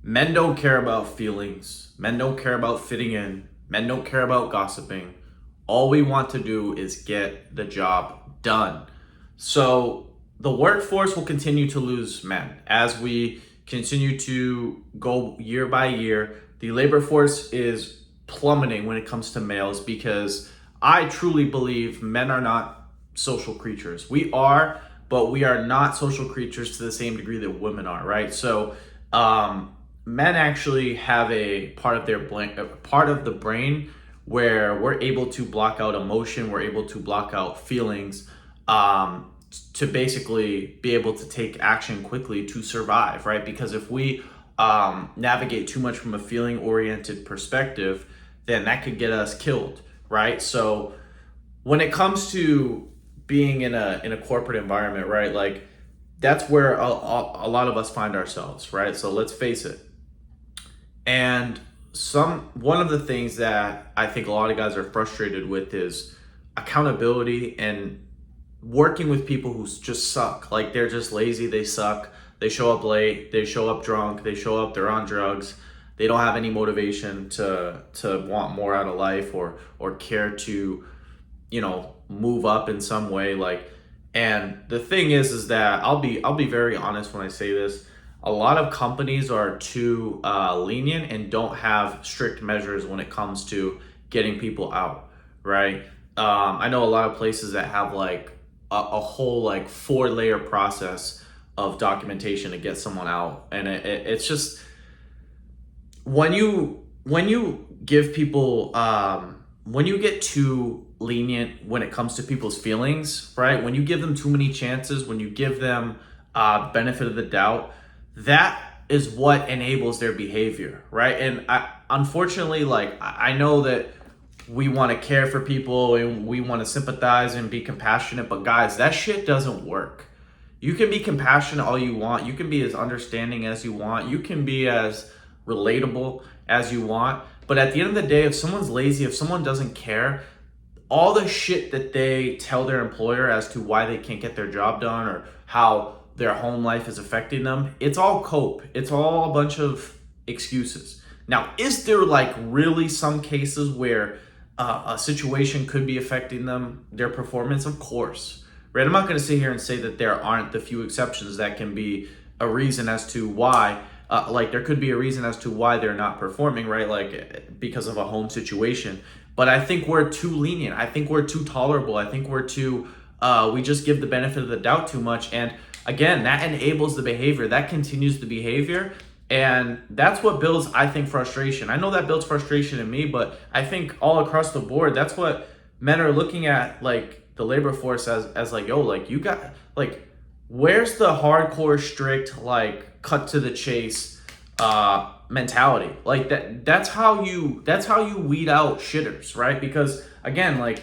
Men don't care about feelings. Men don't care about fitting in. Men don't care about gossiping. All we want to do is get the job done. So the workforce will continue to lose men as we continue to go year by year. The labor force is plummeting when it comes to males because I truly believe men are not social creatures. We are, but we are not social creatures to the same degree that women are, right? So, men actually have a part of the brain where we're able to block out emotion, we're able to block out feelings, to basically be able to take action quickly to survive, right? Because if we navigate too much from a feeling oriented perspective, then that could get us killed, right? So when it comes to being in a corporate environment, right, like that's where a lot of us find ourselves, right? So let's face it. And one of the things that I think a lot of guys are frustrated with is accountability and working with people who just suck. Like they're just lazy, they suck. They show up late, they show up drunk, they show up they're on drugs. They don't have any motivation to want more out of life or care to, move up in some way. Like, and the thing is that I'll be very honest when I say this. A lot of companies are too lenient and don't have strict measures when it comes to getting people out, right? I know a lot of places that have like a whole like 4-layer process of documentation to get someone out, and it's just when you give people when you get too lenient when it comes to people's feelings, right? When you give them too many chances, when you give them benefit of the doubt, that is what enables their behavior, right? And unfortunately, like I know that we want to care for people and we want to sympathize and be compassionate, but guys, that shit doesn't work. You can be compassionate all you want. You can be as understanding as you want. You can be as relatable as you want. But at the end of the day, if someone's lazy, if someone doesn't care, all the shit that they tell their employer as to why they can't get their job done or how their home life is affecting them, it's all cope. It's all a bunch of excuses. Now, is there like really some cases where a situation could be affecting them, their performance? Of course, right? I'm not going to sit here and say that there aren't the few exceptions that can be a reason as to why, like there could be a reason as to why they're not performing, right? Like because of a home situation. But I think we're too lenient. I think we're too tolerable. I think we're too, we just give the benefit of the doubt too much. And again, that enables the behavior, that continues the behavior. And that's what builds, I think, frustration. I know that builds frustration in me, but I think all across the board, that's what men are looking at, like the labor force as like, yo, like you got, like, where's the hardcore, strict, like cut to the chase mentality? Like that's how you weed out shitters, right? Because again, like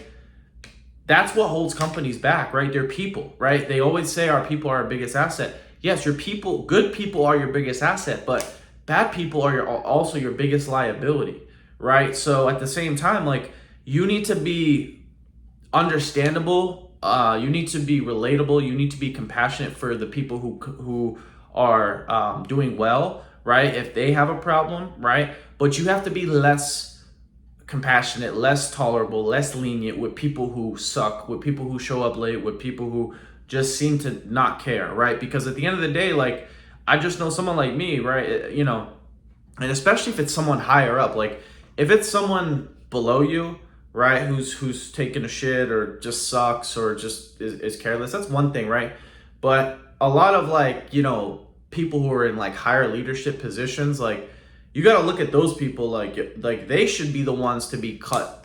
that's what holds companies back, right? They're people, right? They always say our people are our biggest asset. Yes, your people, good people are your biggest asset, but bad people are also your biggest liability, right? So at the same time, like you need to be understandable, you need to be relatable, you need to be compassionate for the people who are doing well, right? If they have a problem, right? But you have to be less compassionate, less tolerable, less lenient with people who suck, with people who show up late, with people who just seem to not care, right? Because at the end of the day, like I just know someone like me, right? And especially if it's someone higher up, like if it's someone below you, right, who's taking a shit or just sucks or just is careless, that's one thing, right? But a lot of like, people who are in like higher leadership positions, like you got to look at those people like they should be the ones to be cut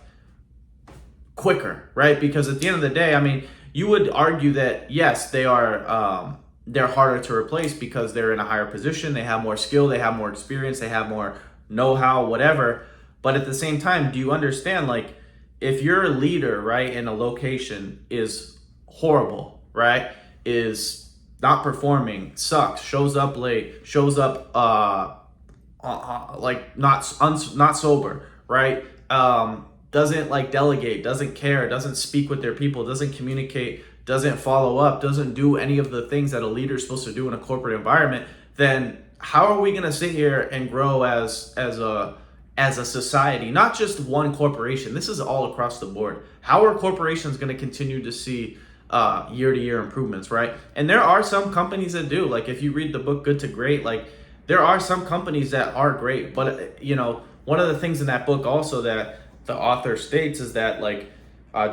quicker, right? Because at the end of the day, I mean, you would argue that yes, they're harder to replace because they're in a higher position, they have more skill, they have more experience, they have more know-how, whatever. But at the same time, do you understand, like if your leader, right, in a location is horrible, right, is not performing, sucks, shows up late, shows up like not sober, right? Doesn't like delegate, doesn't care, doesn't speak with their people, doesn't communicate, doesn't follow up, doesn't do any of the things that a leader is supposed to do in a corporate environment, then how are we going to sit here and grow as a society, not just one corporation? This is all across the board. How are corporations going to continue to see year to year improvements, right? And there are some companies that do. Like if you read the book Good to Great, like there are some companies that are great, but one of the things in that book also that the author states is that like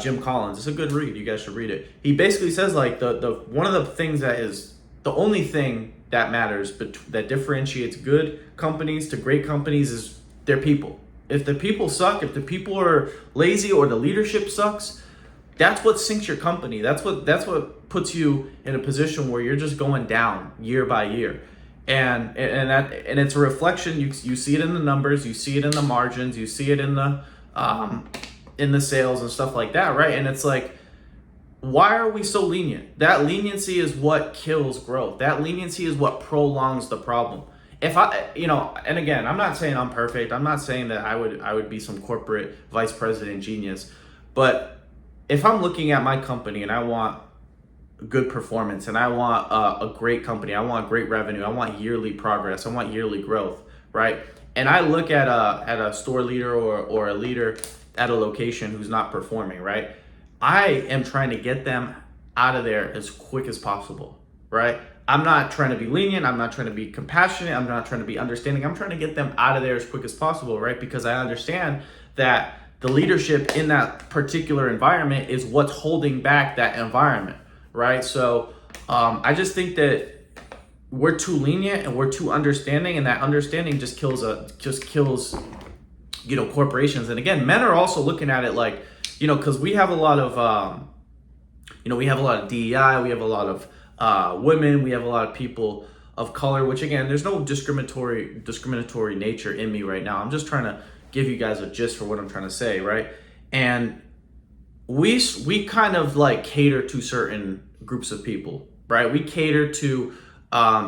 Jim Collins, it's a good read. You guys should read it. He basically says like the one of the things that is the only thing that matters, but that differentiates good companies to great companies is their people. If the people suck, if the people are lazy or the leadership sucks, that's what sinks your company. That's what puts you in a position where you're just going down year by year. And it's a reflection. You see it in the numbers, you see it in the margins, you see it in the sales and stuff like that, right? And it's like, why are we so lenient? That leniency is what kills growth. That leniency is what prolongs the problem. If and again, I'm not saying I'm perfect. I'm not saying that I would be some corporate vice president genius. But if I'm looking at my company and I want good performance and I want a great company, I want great revenue, I want yearly progress, I want yearly growth, right? And I look at a store leader or a leader at a location who's not performing, right? I am trying to get them out of there as quick as possible, right? I'm not trying to be lenient. I'm not trying to be compassionate. I'm not trying to be understanding. I'm trying to get them out of there as quick as possible, right? Because I understand that the leadership in that particular environment is what's holding back that environment, right? So I just think that we're too lenient and we're too understanding, and that understanding just kills corporations. And again, men are also looking at it like, because we have a lot of we have a lot of DEI, we have a lot of women, we have a lot of people of color, which again, there's no discriminatory nature in me right now. I'm just trying to give you guys a gist for what I'm trying to say, right? And we kind of like cater to certain groups of people, right? We cater to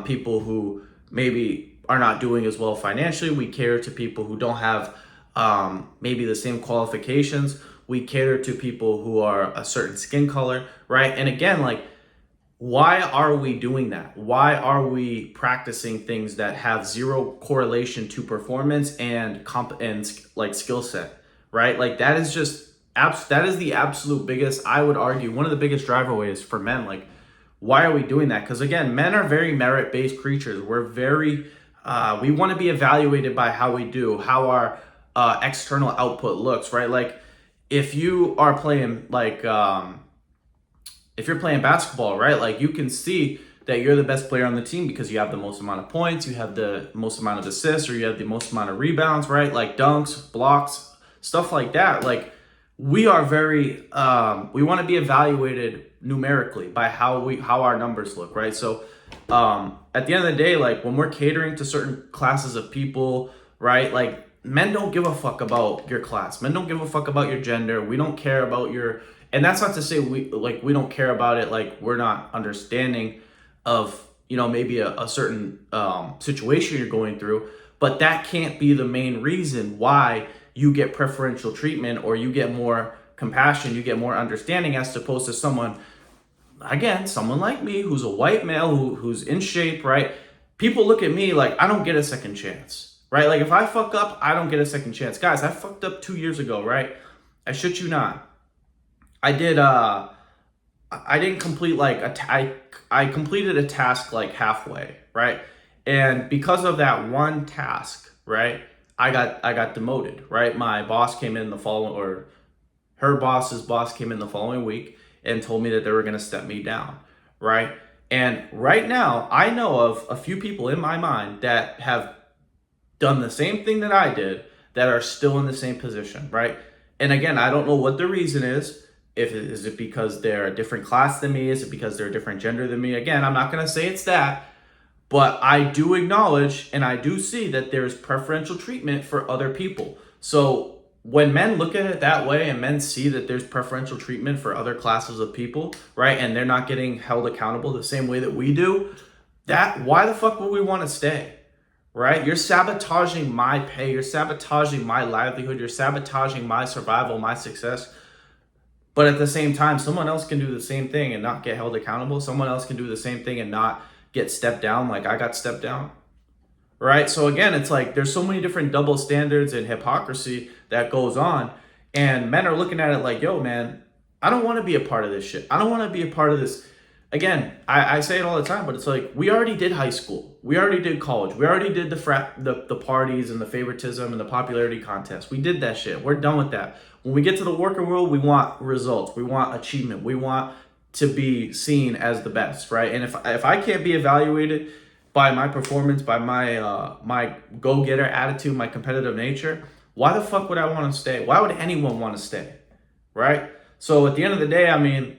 people who maybe are not doing as well financially. We cater to people who don't have maybe the same qualifications. We cater to people who are a certain skin color, right? And again, like, why are we doing that? Why are we practicing things that have zero correlation to performance and like skill set, right? Like that is the absolute biggest, I would argue, one of the biggest driveaways for men. Like, why are we doing that? Because again, men are very merit-based creatures. We're very, we want to be evaluated by how we do, how our external output looks, right? Like if you are playing if you're playing basketball, right? Like you can see that you're the best player on the team because you have the most amount of points, you have the most amount of assists, or you have the most amount of rebounds, right? Like dunks, blocks, stuff like that. Like we are very, we want to be evaluated numerically by how our numbers look, right? So at the end of the day, like when we're catering to certain classes of people, right? Like men don't give a fuck about your class. Men don't give a fuck about your gender. We don't care about your, and that's not to say we don't care about it. Like we're not understanding of, maybe a certain situation you're going through, but that can't be the main reason why you get preferential treatment or you get more compassion, you get more understanding, as opposed to someone like me who's a white male who's in shape, right? People look at me like I don't get a second chance, right? Like if I fuck up, I don't get a second chance. Guys, I fucked up 2 years ago, right? I shit you not. I didn't complete I completed a task like halfway, right? And because of that one task, right, I got demoted, right? My boss came in her boss's boss came in the following week and told me that they were going to step me down, right? And right now, I know of a few people in my mind that have done the same thing that I did that are still in the same position, right? And again, I don't know what the reason is. Is it because they're a different class than me? Is it because they're a different gender than me? Again, I'm not going to say it's that, but I do acknowledge and I do see that there's preferential treatment for other people. So when men look at it that way and men see that there's preferential treatment for other classes of people, right, and they're not getting held accountable the same way that we do, why the fuck would we want to stay, right? You're sabotaging my pay. You're sabotaging my livelihood. You're sabotaging my survival, my success. But at the same time, someone else can do the same thing and not get held accountable. Someone else can do the same thing and not get stepped down like I got stepped down. right? So again, it's like there's so many different double standards and hypocrisy that goes on, and men are looking at it like, yo, man, I don't want to be a part of this shit. I don't want to be a part of this. Again, I say it all the time, but it's like we already did high school, we already did college, we already did the parties and the favoritism and the popularity contest. We did that shit. We're done with that. When we get to the working world, we want results, we want achievement, we want to be seen as the best, right? And if I can't be evaluated by my performance, by my go-getter attitude, my competitive nature, why the fuck would I want to stay? Why would anyone want to stay, right? So at the end of the day, I mean,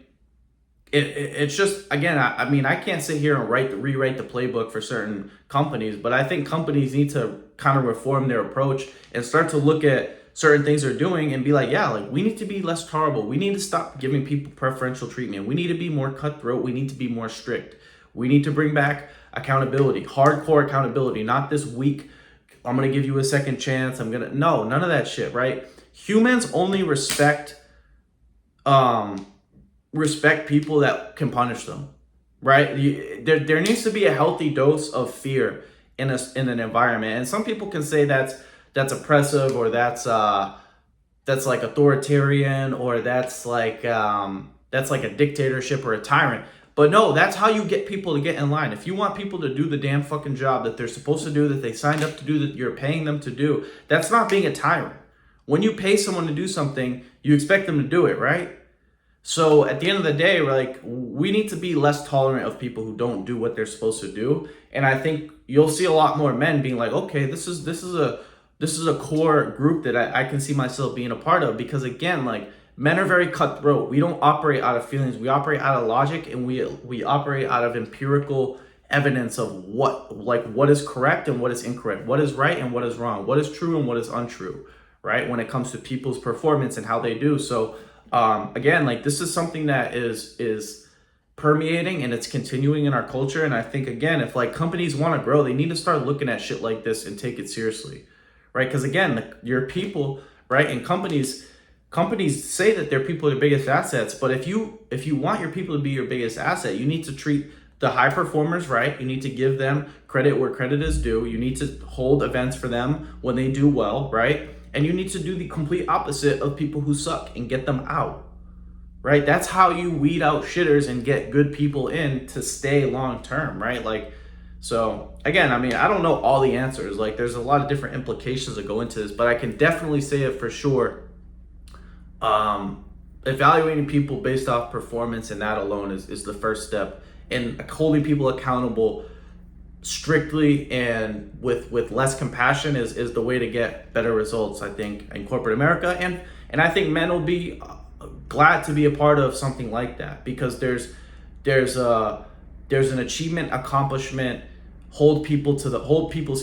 it's just, again, I mean, I can't sit here and rewrite the playbook for certain companies, but I think companies need to kind of reform their approach and start to look at certain things they're doing and be like, yeah, like we need to be less tolerable. We need to stop giving people preferential treatment. We need to be more cutthroat. We need to be more strict. We need to bring back accountability, hardcore accountability, not this weak, I'm going to give you a second chance. No, none of that shit, right? Humans only respect people that can punish them, right? There needs to be a healthy dose of fear in an environment. And some people can say that's oppressive, or that's like authoritarian, or that's like a dictatorship or a tyrant. But no, that's how you get people to get in line. If you want people to do the damn fucking job that they're supposed to do, that they signed up to do, that you're paying them to do, that's not being a tyrant. When you pay someone to do something, you expect them to do it, right? So at the end of the day, we need to be less tolerant of people who don't do what they're supposed to do. And I think you'll see a lot more men being like, okay, this is a core group that I can see myself being a part of. Because again, like, men are very cutthroat. We don't operate out of feelings. We operate out of logic, and we operate out of empirical evidence of what is correct and what is incorrect, what is right and what is wrong, what is true and what is untrue, right? When it comes to people's performance and how they do. So again, like, this is something that is permeating and it's continuing in our culture. And I think, again, if like companies want to grow, they need to start looking at shit like this and take it seriously, right? Because again, your people, right? And companies say that their people are the biggest assets, but if you want your people to be your biggest asset, you need to treat the high performers right. You need to give them credit where credit is due. You need to hold events for them when they do well, right? And you need to do the complete opposite of people who suck and get them out, right? That's how you weed out shitters and get good people in to stay long term, right? Like, so again, I mean, I don't know all the answers. Like, there's a lot of different implications that go into this, but I can definitely say it for sure. Evaluating people based off performance, and that alone is the first step. And holding people accountable strictly and with less compassion is the way to get better results, I think, in corporate America. And I think men will be glad to be a part of something like that, because there's an achievement, accomplishment, hold people's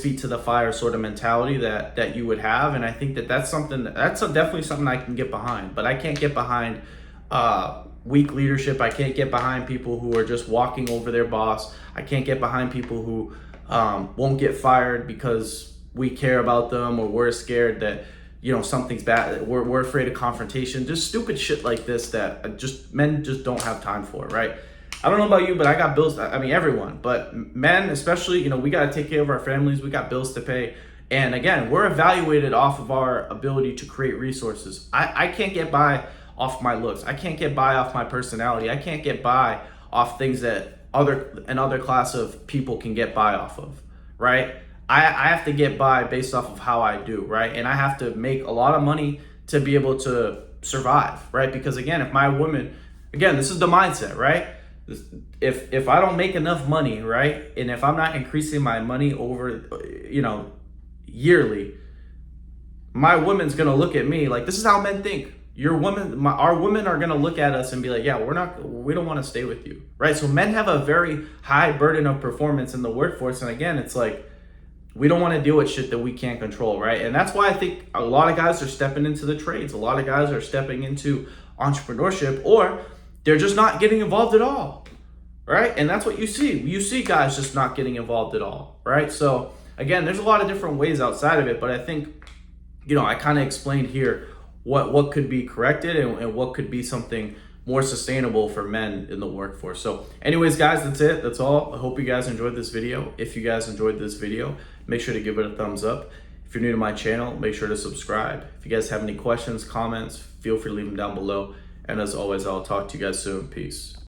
feet to the fire sort of mentality that you would have. And I think that's definitely something I can get behind. But I can't get behind weak leadership. I can't get behind people who are just walking over their boss. I can't get behind people who won't get fired because we care about them, or we're scared that, you know, something's bad. We're afraid of confrontation. Just stupid shit like this that men just don't have time for, right? I don't know about you, but I got bills. I mean, everyone, but men especially, you know, we got to take care of our families. We got bills to pay. And again, we're evaluated off of our ability to create resources. I can't get by off my looks. I can't get by off my personality. I can't get by off things that another class of people can get by off of, right? I have to get by based off of how I do, right? And I have to make a lot of money to be able to survive, right? Because again, this is the mindset, right? If I don't make enough money, right, and if I'm not increasing my money over, you know, yearly, my woman's gonna look at me like, this is how men think. Our women are gonna look at us and be like, yeah, we don't want to stay with you, right? So men have a very high burden of performance in the workforce, and again, it's like, we don't want to deal with shit that we can't control, right? And that's why I think a lot of guys are stepping into the trades. A lot of guys are stepping into entrepreneurship, or they're just not getting involved at all, right? And that's what you see. You see guys just not getting involved at all, right? So again, there's a lot of different ways outside of it, but I think, you know, I kind of explained here what could be corrected and what could be something more sustainable for men in the workforce. So anyways, guys, that's it. That's all. I hope you guys enjoyed this video. If you guys enjoyed this video, make sure to give it a thumbs up. If you're new to my channel, make sure to subscribe. If you guys have any questions, comments, feel free to leave them down below. And as always, I'll talk to you guys soon. Peace.